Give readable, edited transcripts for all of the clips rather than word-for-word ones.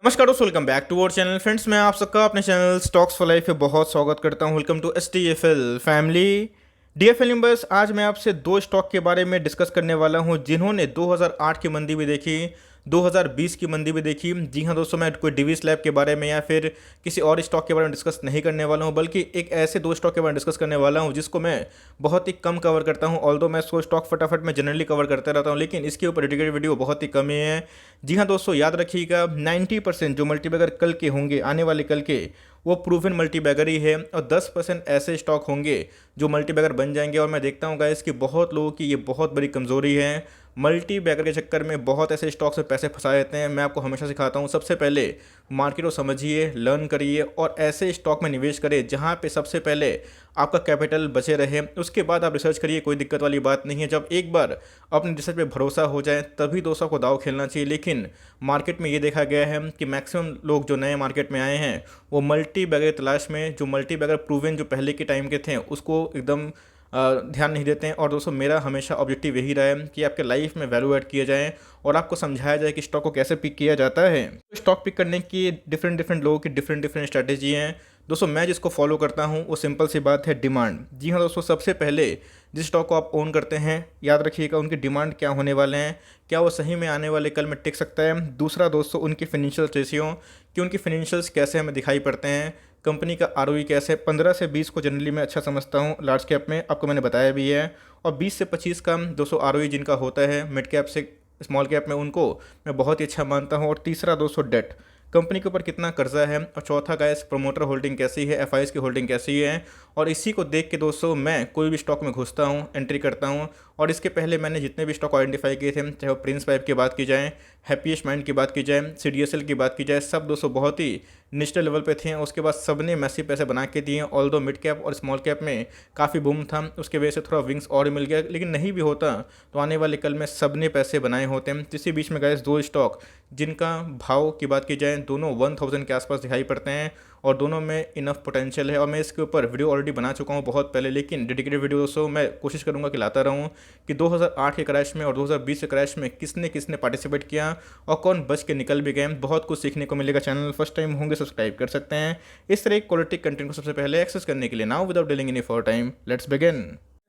नमस्कार दोस्तों, welcome back to our channel. Friends, मैं आप सबका अपने चैनल स्टॉक्स फॉर लाइफ पे बहुत स्वागत करता हूं। Welcome to STFL family. DFL members, आज मैं आपसे दो स्टॉक के बारे में डिस्कस करने वाला हूं जिन्होंने 2008 की मंदी भी देखी, 2020 की मंदी भी देखी। जी हाँ दोस्तों, मैं कोई डिवीस लैब के बारे में या फिर किसी और स्टॉक के बारे में डिस्कस नहीं करने वाला हूं, बल्कि एक ऐसे दो स्टॉक के बारे में डिस्कस करने वाला हूं जिसको मैं बहुत ही कम कवर करता हूं। ऑल्दो मैं सो स्टॉक फटाफट मैं जनरली कवर करता रहता हूं, लेकिन इसके ऊपर डेडिकेटेड वीडियो बहुत ही कम ही है। जी हाँ दोस्तों, याद रखिएगा 90% जो मल्टीबैगर कल के होंगे, आने वाले कल के, वो प्रूवन मल्टीबैगर ही है, और 10% ऐसे स्टॉक होंगे जो मल्टीबैगर बन जाएंगे। और मैं देखता हूँ गाइस कि बहुत लोगों की ये बहुत बड़ी कमजोरी है, मल्टीबैगर के चक्कर में बहुत ऐसे स्टॉक्स में पैसे फंसा देते हैं। मैं आपको हमेशा सिखाता हूँ, सबसे पहले मार्केट को समझिए, लर्न करिए और ऐसे स्टॉक में निवेश करें जहाँ पे सबसे पहले आपका कैपिटल बचे रहे। उसके बाद आप रिसर्च करिए, कोई दिक्कत वाली बात नहीं है। जब एक बार अपने रिसर्च पे भरोसा हो जाए तभी दोस्तों को दाव खेलना चाहिए। लेकिन मार्केट में ये देखा गया है कि मैक्सिमम लोग जो नए मार्केट में आए हैं वो मल्टी बैगर तलाश में, जो मल्टी बैगर प्रूवन जो पहले के टाइम के थे उसको एकदम ध्यान नहीं देते हैं। और दोस्तों, मेरा हमेशा ऑब्जेक्टिव यही रहा है कि आपके लाइफ में वैल्यू ऐड किया जाए और आपको समझाया जाए कि स्टॉक को कैसे पिक किया जाता है। तो स्टॉक पिक करने की डिफरेंट डिफरेंट लोगों की डिफरेंट डिफरेंट स्ट्रैटेजी हैं दोस्तों। मैं जिसको फॉलो करता हूँ वो सिंपल सी बात है, डिमांड। जी हाँ दोस्तों, सबसे पहले जिस स्टॉक को आप ओन करते हैं, याद रखिएगा उनकी डिमांड क्या होने वाले हैं, क्या वो सही में आने वाले कल में टिक सकता है। दूसरा दोस्तों, उनकी फिनेंशियल रेशियो, कि उनकी फिनेंशियल्स कैसे हमें दिखाई पड़ते हैं, कंपनी का ROE कैसे। 15 से 20 को जनरली मैं अच्छा समझता हूँ लार्ज कैप में, आपको मैंने बताया भी है। और 20 से 25 का दोस्तों ROE जिनका होता है मिड कैप से स्मॉल कैप में, उनको मैं बहुत ही अच्छा मानता हूँ। और तीसरा दोस्तों, डेट, कंपनी के ऊपर कितना कर्जा है। और चौथा गाइस, प्रमोटर होल्डिंग कैसी है, FIs की होल्डिंग कैसी है। और इसी को देख के दोस्तों मैं कोई भी स्टॉक में घुसता हूँ, एंट्री करता हूँ। और इसके पहले मैंने जितने भी स्टॉक आइडेंटिफाई किए थे, चाहे वो प्रिंस पाइप की बात की जाए, हैप्पीएस्ट माइंड की बात की जाए, CDSL की बात की जाए, सब दोस्तों बहुत ही नेशनल लेवल पे थे। उसके बाद सब ने मैसिव पैसे बना के दिए। ऑल्दो मिड कैप और स्मॉल कैप में काफ़ी बूम था, उसके वजह से थोड़ा विंग्स और मिल गया। लेकिन नहीं भी होता तो आने वाले कल में सब ने पैसे बनाए होते हैं। तो इसी बीच में गए दो स्टॉक जिनका भाव की बात की जाए दोनों 1000 के आसपास दिखाई पड़ते हैं और दोनों में इनफ पोटेंशियल है। और मैं इसके ऊपर वीडियो ऑलरेडी बना चुका हूँ बहुत पहले, लेकिन डेडिकेटेड वीडियो दोस्तों मैं कोशिश करूँगा कि लाता रहूँ कि 2008 के क्रैश में और 2020 के क्रैश में किसने किसने पार्टिसिपेट किया और कौन बच के निकल भी गए। बहुत कुछ सीखने को मिलेगा। चैनल फर्स्ट टाइम होंगे सब्सक्राइब कर सकते हैं इस तरह क्वालिटी कंटेंट को सबसे पहले एक्सेस करने के लिए। Now without delaying any for time, let's begin.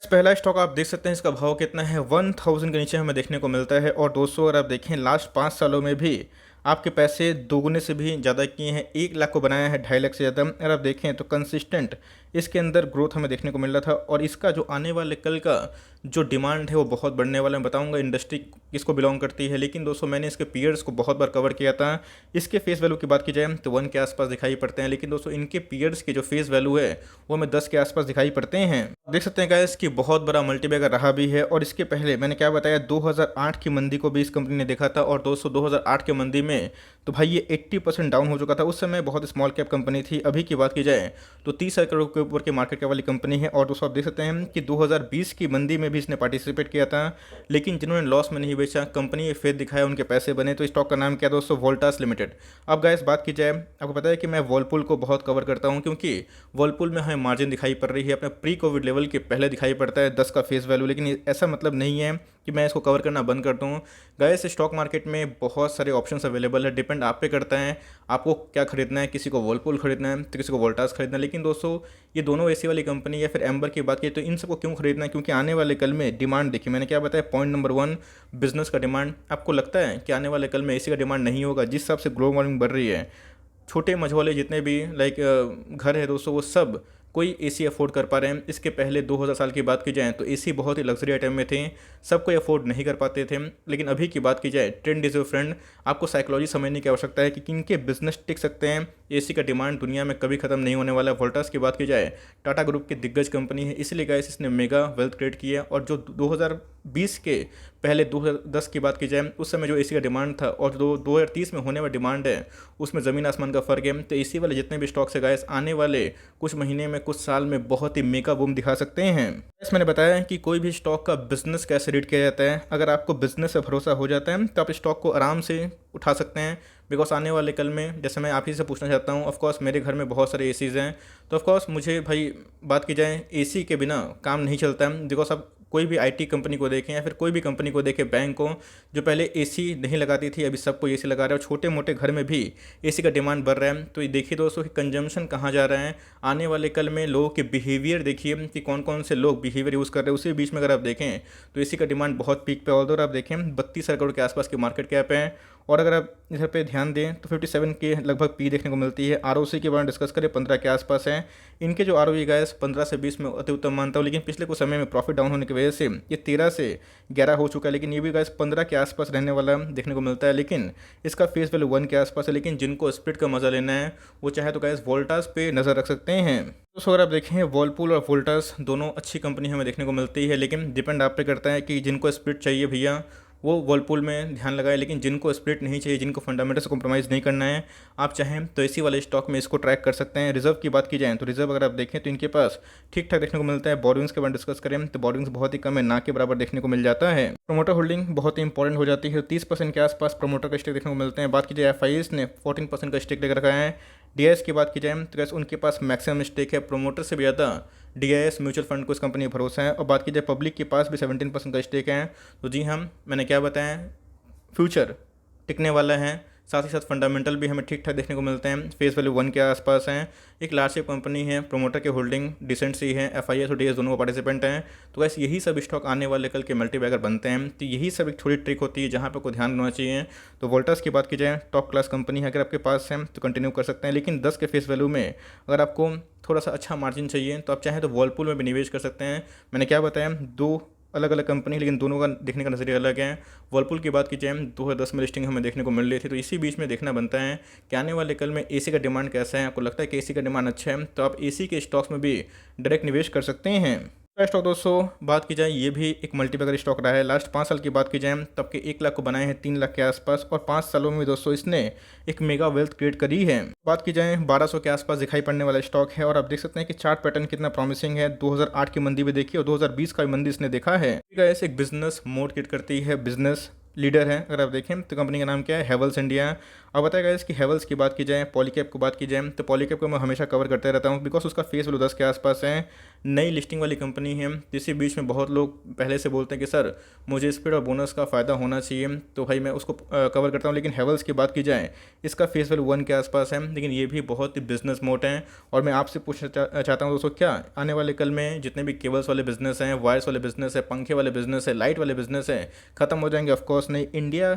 पहला स्टॉक आप देख सकते हैं, इसका भाव कितना है, 1000 के नीचे हमें देखने को मिलता है। और दोस्तों अगर आप देखें लास्ट 5 सालों में भी आपके पैसे दोगुने से भी ज़्यादा किए हैं। 1 लाख को बनाया है 2.5 लाख से ज़्यादा। अगर आप देखें तो कंसिस्टेंट इसके अंदर ग्रोथ हमें देखने को मिल रहा था। और इसका जो आने वाले कल का जो डिमांड है वो बहुत बढ़ने वाला है। मैं बताऊंगा इंडस्ट्री किसको बिलोंग करती है। लेकिन दोस्तों मैंने इसके पीयर्स को बहुत बार कवर किया था। इसके फेस वैल्यू की बात की जाए तो 1 के आसपास दिखाई पड़ते हैं, लेकिन दोस्तों इनके पीयर्स के जो फेस वैल्यू है वो हमें 10 के आसपास दिखाई पड़ते हैं। देख सकते हैं गाइस कि बहुत बड़ा मल्टीबैगर रहा भी है। और इसके पहले मैंने क्या बताया, 2008 की मंदी को भी इस कंपनी ने देखा था। और दोस्तों 2008 के मंदी में तो भाई ये 80% डाउन हो चुका था। उस समय बहुत स्मॉल कैप कंपनी थी। अभी की बात की जाए तो 30 करोड़ के ऊपर की मार्केट कैप वाली कंपनी है। और दोस्तों आप देख सकते हैं कि 2020 की मंदी में भी इसने पार्टिसिपेट किया था, लेकिन जिन्होंने लॉस में नहीं बेचा, कंपनी ये फेथ दिखाया, उनके पैसे बने। तो स्टॉक का नाम क्या दोस्तों, वोल्टास लिमिटेड। अब गाइस बात की जाए, आपको पता है कि मैं वर्लपुल को बहुत कवर करता हूँ, क्योंकि वर्लपुल में हमें मार्जिन दिखाई पड़ रही है अपने प्री कोविड लेवल के पहले दिखाई पड़ता है 10 का फेस वैल्यू। लेकिन ऐसा मतलब नहीं है कि मैं इसको कवर करना बंद कर दूँ। गाइस स्टॉक मार्केट में बहुत सारे ऑप्शंस अवेलेबल है, डिपेंड आप पे करता है आपको क्या खरीदना है। किसी को वर्लपुल खरीदना है तो किसी को वोल्टास खरीदना है। लेकिन दोस्तों ये दोनों एसी वाली कंपनी या फिर एम्बर की बात की तो इन सबको क्यों खरीदना है, क्योंकि आने वाले कल में डिमांड देखिए, मैंने क्या बताया, पॉइंट नंबर 1 बिजनेस का डिमांड। आपको लगता है कि आने वाले कल में एसी का डिमांड नहीं होगा? जिस हिसाब से ग्लोबल वार्मिंग बढ़ रही है, छोटे मझोले जितने भी घर है दोस्तों वो सब कोई एसी अफोर्ड कर पा रहे हैं। इसके पहले 2000 साल की बात की जाए तो एसी बहुत ही लग्जरी आइटम में थे, सब कोई अफोर्ड नहीं कर पाते थे। लेकिन अभी की बात की जाए, ट्रेंड इज योर फ्रेंड। आपको साइकोलॉजी समझने की आवश्यकता है कि किनके बिजनेस टिक सकते हैं। एसी का डिमांड दुनिया में कभी खत्म नहीं होने वाला है। वोल्टास की बात की जाए, टाटा ग्रुप की दिग्गज कंपनी है, इसलिए गाइस इसने मेगा वेल्थ क्रिएट किया। और जो 2020 के पहले 2010 की बात की जाए उस समय जो एसी का डिमांड था और जो 2030 में होने वाला डिमांड है उसमें ज़मीन आसमान का फ़र्क है। तो एसी वाले जितने भी स्टॉक्स है गाइस आने वाले कुछ महीने में, कुछ साल में बहुत ही मेगा बूम दिखा सकते हैं। इस मैंने बताया कि कोई भी स्टॉक का बिजनेस कैसे रीड किया जाता है। अगर आपको बिजनेस से भरोसा हो जाता है तो आप स्टॉक को आराम से उठा सकते हैं बिकॉज आने वाले कल में जैसे मैं आप ही से पूछना चाहता हूँ, ऑफकोर्स मेरे घर में बहुत सारे एसीज़ हैं, तो ऑफकोर्स मुझे भाई बात की जाए एसी के बिना काम नहीं चलता है। बिकॉज आप कोई भी आईटी कंपनी को देखें या फिर कोई भी कंपनी को देखें, बैंक को, जो पहले एसी नहीं लगाती थी अभी सबको एसी लगा रहा है, और छोटे मोटे घर में भी एसी का डिमांड बढ़ रहा है। तो ये देखिए दोस्तों कि कंजम्पशन कहाँ जा रहा है। आने वाले कल में लोगों के बिहेवियर देखिए कि कौन कौन से लोग बिहेवियर यूज़ कर रहे हैं। उसी बीच में अगर आप देखें तो एसी का डिमांड बहुत पीक पे, और आप देखें 32 करोड़ के आसपास की मार्केट कैप है। और अगर आप इधर पे ध्यान दें तो 57 के लगभग पी देखने को मिलती है। आरओसी के बारे में डिस्कस करें 15 के आसपास है। इनके जो आरओई गाइस 15 से 20 में अति उत्तम मानता हूँ, लेकिन पिछले कुछ समय में प्रॉफिट डाउन होने की वजह से ये 13 से 11 हो चुका है, लेकिन ये भी गाइस 15 के आसपास रहने वाला देखने को मिलता है। लेकिन इसका फेस वैल्यू 1 के आसपास है। लेकिन जिनको स्प्लिट का मजा लेना है वो चाहे तो गाइस वोल्टास पे नज़र रख सकते हैं। तो अगर आप देखें वर्लपूल और वोल्टास दोनों अच्छी कंपनी हमें देखने को मिलती है, लेकिन डिपेंड आप पे करता है कि जिनको स्प्लिट चाहिए भैया वो वर्लपूल में ध्यान लगाए, लेकिन जिनको स्प्लिट नहीं चाहिए, जिनको फंडामेंटल से कॉम्प्रोमाइज़ नहीं करना है, आप चाहें तो इसी वाले स्टॉक में इसको ट्रैक कर सकते हैं। रिजर्व की बात की जाए तो रिजर्व अगर आप देखें तो इनके पास ठीक ठाक देखने को मिलता है। बोरिंग्स के बारे में डिस्कस करें तो बोरिंग्स बहुत ही कम है, ना के बराबर देखने को मिल जाता है। प्रोमोटर होल्डिंग बहुत ही इंपॉर्टेंट हो जाती है, 30% के आसपास प्रोमोटर का स्टेक देखने को मिलते हैं। बात की जाए एफआईएस ने 14% का स्टेक लेकर रखा है। डीआईएस की बात की जाए तो कैसे उनके पास मैक्सिमम स्टेक है, प्रोमोटर से भी ज़्यादा डीआईएस म्यूचुअल फंड को इस कंपनी पर भरोसा है। और बात की जाए पब्लिक के पास भी 17% का स्टेक है। तो जी हम मैंने क्या बताया, फ्यूचर टिकने वाला है, साथ ही साथ फंडामेंटल भी हमें ठीक ठाक देखने को मिलते हैं। फेस वैल्यू 1 के आसपास हैं। एक लार्ज शेप कंपनी है, प्रोमोटर की होल्डिंग डिसेंट सी है, एफआईएस और डीएस दोनों पार्टिसिपेंट हैं। तो वैसे यही सब स्टॉक आने वाले कल के मल्टीबैगर बनते हैं। तो यही सब एक थोड़ी ट्रिक होती है जहाँ पर कोई ध्यान होना चाहिए। तो वोल्टास की बात की जाए टॉप क्लास कंपनी है, अगर आपके पास है तो कंटिन्यू कर सकते हैं। लेकिन 10 के फेस वैल्यू में अगर आपको थोड़ा सा अच्छा मार्जिन चाहिए तो आप चाहें तो वर्लपूल में भी निवेश कर सकते हैं। मैंने क्या बताया, दो अलग अलग कंपनी, लेकिन दोनों का देखने का नज़रिया अलग है। वर्लपूल की बात की जाए 2010 में लिस्टिंग हमें देखने को मिल रही थी, तो इसी बीच में देखना बनता है कि आने वाले कल में एसी का डिमांड कैसा है। आपको लगता है कि एसी का डिमांड अच्छा है तो आप एसी के स्टॉक्स में भी डायरेक्ट निवेश कर सकते हैं। स्टॉक दोस्तों बात की जाए ये भी एक मल्टीबैगर स्टॉक रहा है। लास्ट 5 साल की बात की जाए तब के 1 लाख को बनाए हैं 3 लाख के आसपास, और 5 सालों में दोस्तों इसने एक मेगा वेल्थ क्रिएट करी है। बात की जाए 1200 के आसपास दिखाई पड़ने वाला स्टॉक है, और आप देख सकते हैं कि चार्ट पैटर्न कितना प्रॉमिसिंग है। 2008 की मंदी भी देखी और 2020 का भी मंदी इसने देखा है। ऐसे एक बिजनेस मोड क्रिएट करती है, बिजनेस लीडर है। अगर आप देखें तो कंपनी का नाम क्या है, हेवल्स इंडिया। अब बताएगा इसकी हेवल्स की बात की जाए, पॉलीकैब की बात की जाए तो पॉलीकैब को मैं हमेशा कवर करते रहता हूँ बिकॉज उसका फेस वैल्यू 10 के आसपास है। नई लिस्टिंग वाली कंपनी है, इसी बीच में बहुत लोग पहले से बोलते हैं कि सर मुझे स्पीड और बोनस का फ़ायदा होना चाहिए, तो भाई मैं उसको कवर करता हूँ। लेकिन हेवल्स की बात की जाए इसका फेस वैल्यू 1 के आसपास है, लेकिन ये भी बहुत ही बिजनेस मोड है। और मैं आपसे पूछना चाहता हूँ दोस्तों, क्या आने वाले कल में जितने भी केबल्स वाले बिजनेस हैं, वायर्स वाले बिजनेस है, पंखे वाले बिजनेस है, लाइट वाले बिजनेस है, खत्म हो जाएंगे? ऑफकोर्स नहीं। इंडिया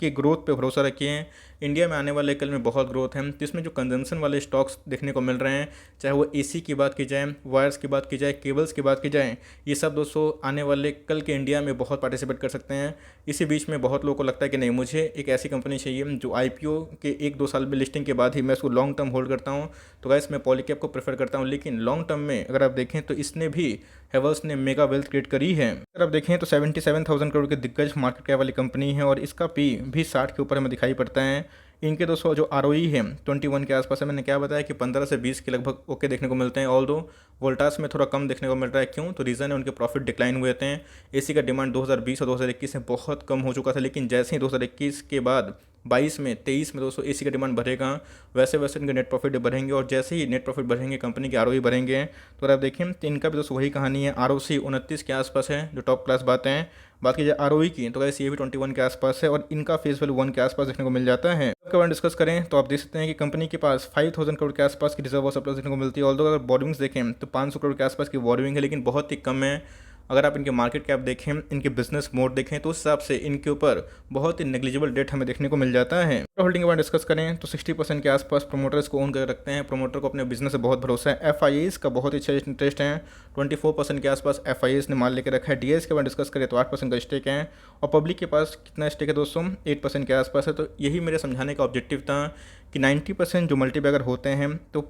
के ग्रोथ पे भरोसा रखिए। इंडिया में आने वाले कल में बहुत ग्रोथ है, तो इसमें जो कंजम्पशन वाले स्टॉक्स देखने को मिल रहे हैं, चाहे वो एसी की बात की जाए, वायर्स की बात की जाए, केबल्स की बात की जाए, ये सब दोस्तों आने वाले कल के इंडिया में बहुत पार्टिसिपेट कर सकते हैं। इसी बीच में बहुत लोगों को लगता है कि नहीं, मुझे एक ऐसी कंपनी चाहिए जो आईपीओ के 1-2 साल में लिस्टिंग के बाद ही मैं उसको लॉन्ग टर्म होल्ड करता हूँ, तो गाइस मैं पॉलीकैब को प्रेफर करता हूँ। लेकिन लॉन्ग टर्म में अगर आप देखें तो इसने भी, हेवल्स ने मेगा वेल्थ क्रिएट करी है। अगर आप देखें तो 77,000 करोड़ के दिग्गज मार्केट कैप वाली कंपनी है, और इसका पी भी 60 के ऊपर हमें दिखाई पड़ता है। इनके दोस्तों जो आरओई है 21 के आसपास है। मैंने क्या बताया कि 15 से 20 के लगभग ओके देखने को मिलते हैं। ऑल दो वोल्टास में थोड़ा कम देखने को मिल रहा है। क्यों? तो रीज़न है उनके प्रॉफिट डिक्लाइन हुए थे। एसी का डिमांड 2020 और 2021 में बहुत कम हो चुका था, लेकिन जैसे ही 2021 के बाद 22 में 23 में दोस्तों एसी का डिमांड बढ़ेगा, वैसे वैसे इनके नेट प्रॉफिट बढ़ेंगे, और जैसे ही नेट प्रॉफिट बढ़ेंगे कंपनी के आरओई बढ़ेंगे। तो अगर आप देखें तो इनका भी दोस्तों वही कहानी है। आरओसी 29 के आसपास है, जो टॉप क्लास बात है। बात की जाए आरओई की तो गाइस ये भी 21 के आसपास है, और इनका फेस वैल्यू 1 के आसपास देखने को मिल जाता है। इसके बारे में डिस्कस करें तो आप देख सकते हैं कि कंपनी के पास 5,000 करोड़ के आसपास की रिजर्व और सरप्लस देखने को मिलती है। ऑल्दो अगर बोरिंग्स देखें तो 500 करोड़ के आसपास की बोरिंग है, लेकिन बहुत ही कम है। अगर आप इनके मार्केट कैप देखें, इनके बिजनेस मोड देखें, तो उस हिसाब से इनके ऊपर बहुत ही नेग्लिजिबल डेट हमें देखने को मिल जाता है। होल्डिंग के बारे में डिस्कस करें तो 60% के आसपास प्रोमोटर्स को ओन कर रखते हैं। प्रोमोटर को अपने बिजनेस से बहुत भरोसा है। एफआईएस का बहुत ही अच्छा इंटरेस्ट है, 24% के आसपास एफआईएस ने माल लेकर रखा है। डीएस के बारे में डिस्कस करें तो 8% का स्टेक है, और पब्लिक के पास कितना स्टेक है दोस्तों? 8% के आसपास है। तो यही मेरे समझाने का ऑब्जेक्टिव था कि 90% जो मल्टीबैगर होते हैं तो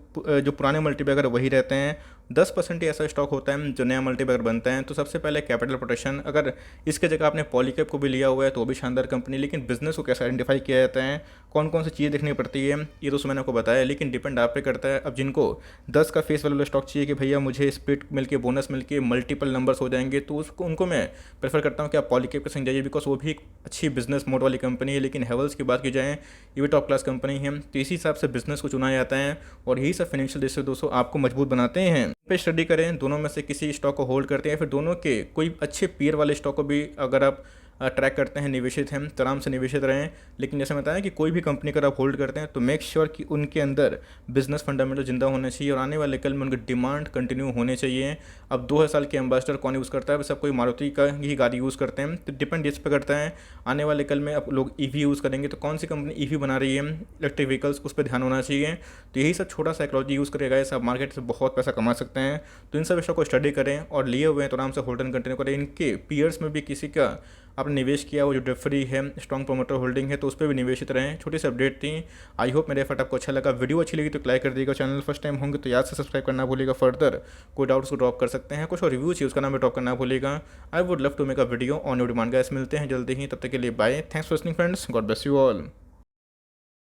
जो पुराने मल्टीबैगर वही रहते हैं, 10% ही ऐसा स्टॉक होता है जो नया मल्टीबैगर बनता है। तो सबसे पहले कैपिटल प्रोटेक्शन, अगर इसके जगह आपने पॉलीकैब को भी लिया हुआ है तो भी शानदार कंपनी। लेकिन बिजनेस को कैसे आइडेंटिफाई किया जाता है, कौन कौन सी चीज़ देखनी पड़ती है, ये तो मैंने आपको बताया, लेकिन डिपेंड आप पे करता है। अब जिनको 10 का फेस वैल्यू स्टॉक चाहिए कि भैया मुझे स्प्लिट मिलके बोनस मिलके मल्टीपल नंबर्स हो जाएंगे, तो उसको उनको मैं प्रेफर करता हूँ कि आप पॉलीकैब के संग जाइए, बिकॉज वो भी एक अच्छी बिजनेस मोड वाली कंपनी है। लेकिन हेवल्स की बात की जाए, ये भी टॉप क्लास कंपनी है। तो इसी हिसाब से बिजनेस को चुना जाता है और यही सब फाइनेंशियल डिसीजन दोस्तों आपको मजबूत बनाते हैं। पे स्टडी करें, दोनों में से किसी स्टॉक को होल्ड करते हैं, फिर दोनों के कोई अच्छे पीयर वाले स्टॉक को भी अगर आप ट्रैक करते हैं, निवेशित हैं, तो आराम से निवेशित रहें। लेकिन जैसे बताया कि कोई भी कंपनी अगर आप होल्ड करते हैं तो मेक श्योर कि उनके अंदर बिजनेस फंडामेंटल जिंदा होने चाहिए और आने वाले कल में उनकी डिमांड कंटिन्यू होने चाहिए। अब 2000 साल के एम्बेसडर कौन यूज़ करता है, सब कोई मारुति का ही गाड़ी यूज़ करते हैं, तो डिपेंड इस पर करता है। आने वाले कल में अब लोग ईवी यूज़ करेंगे, तो कौन सी कंपनी ईवी बना रही है, इलेक्ट्रिक व्हीकल्स, उस पर ध्यान होना चाहिए। तो यही सब छोटा साइकोलॉजी यूज़ करेगा, ये सब मार्केट से बहुत पैसा कमा सकते हैं। तो इन सब विषयों को स्टडी करें और लिए हुए हैं तो आराम से होल्ड एंड कंटिन्यू करें। इनके पीयर्स में भी किसी का आपने निवेश किया, वो जो डेफ्री है, स्ट्रॉन्ग प्रोमोटर होल्डिंग है, तो उस पर भी निवेशित रहें। छोटी सी अपडेट थी, आई होप मेरे एफर्ट आपको अच्छा लगा। वीडियो अच्छी लगी तो लाइक कर दीजिएगा, चैनल फर्स्ट टाइम होंगे तो याद से सब्सक्राइब करना भूलिएगा। फर्दर कोई डाउट्स को ड्रॉप कर सकते हैं, कुछ और रिव्यू चाहिए उसका नाम ड्रॉप करना भूलिएगा। I would love to make a video on your demand. Guys मिलते हैं जल्दी ही, तब तक के लिए bye. Thanks for listening friends, God bless you all.